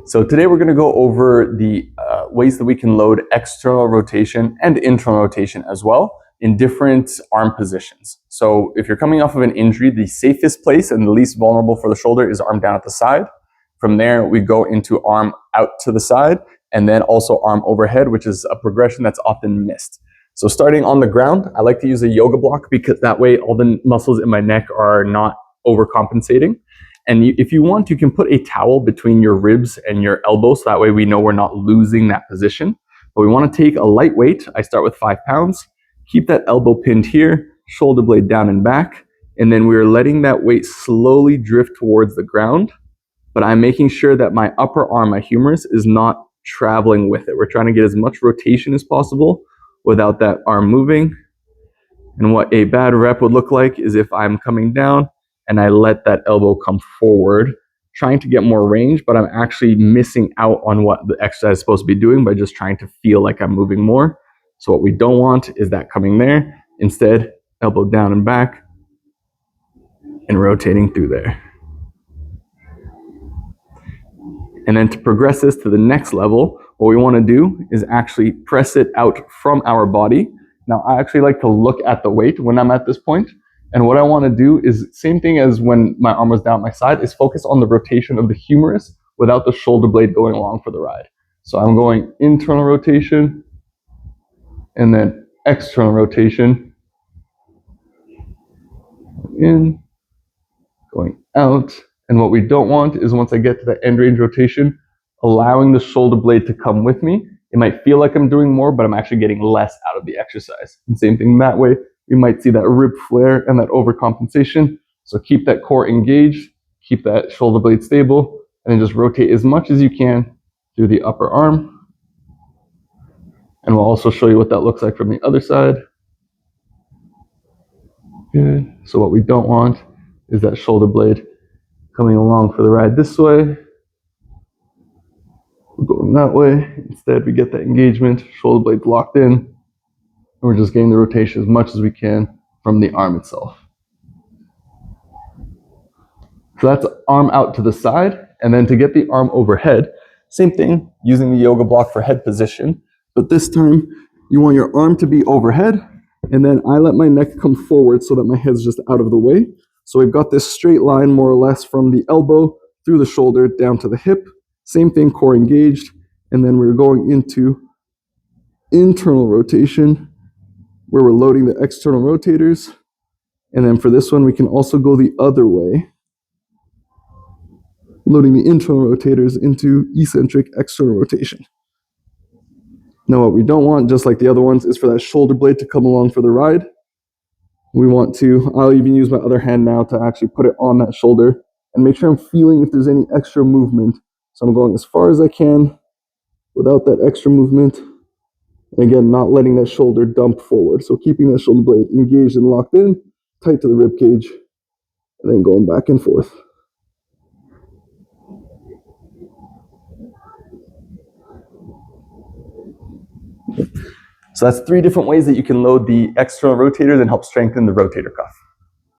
So today we're going to go over the ways that we can load external rotation and internal rotation as well in different arm positions. So if you're coming off of an injury, the safest place and the least vulnerable for the shoulder is arm down at the side. From there, we go into arm out to the side and then also arm overhead, which is a progression that's often missed. So starting on the ground, I like to use a yoga block because that way all the muscles in my neck are not overcompensating. And if you want, you can put a towel between your ribs and your elbows. So that way we know we're not losing that position. But we want to take a light weight. I start with 5 pounds. Keep that elbow pinned here, shoulder blade down and back. And then we're letting that weight slowly drift towards the ground. But I'm making sure that my upper arm, my humerus, is not traveling with it. We're trying to get as much rotation as possible without that arm moving. And what a bad rep would look like is if I'm coming down and I let that elbow come forward, trying to get more range, but I'm actually missing out on what the exercise is supposed to be doing by just trying to feel like I'm moving more. So what we don't want is that coming there. Instead, elbow down and back and rotating through there. And then to progress this to the next level, what we want to do is actually press it out from our body. Now, I actually like to look at the weight when I'm at this point. And what I want to do is same thing as when my arm was down my side, is focus on the rotation of the humerus without the shoulder blade going along for the ride. So I'm going internal rotation and then external rotation. In, going out. And what we don't want is once I get to the end range rotation, allowing the shoulder blade to come with me. It might feel like I'm doing more, but I'm actually getting less out of the exercise. And same thing that way. We might see that rib flare and that overcompensation. So keep that core engaged, keep that shoulder blade stable, and then just rotate as much as you can through the upper arm. And we'll also show you what that looks like from the other side. Good. So what we don't want is that shoulder blade coming along for the ride this way. We're going that way. Instead, we get that engagement, shoulder blades locked in. And we're just getting the rotation as much as we can from the arm itself. So that's arm out to the side. And then to get the arm overhead, same thing, using the yoga block for head position. But this time, you want your arm to be overhead. And then I let my neck come forward so that my head's just out of the way. So we've got this straight line more or less from the elbow through the shoulder down to the hip. Same thing, core engaged. And then we're going into internal rotation, where we're loading the external rotators. And then for this one, we can also go the other way, loading the internal rotators into eccentric external rotation. Now what we don't want, just like the other ones, is for that shoulder blade to come along for the ride. We want to, I'll even use my other hand now to actually put it on that shoulder and make sure I'm feeling if there's any extra movement. So I'm going as far as I can without that extra movement. And again, not letting that shoulder dump forward. So keeping that shoulder blade engaged and locked in, tight to the rib cage, and then going back and forth. So that's 3 different ways that you can load the external rotators and help strengthen the rotator cuff.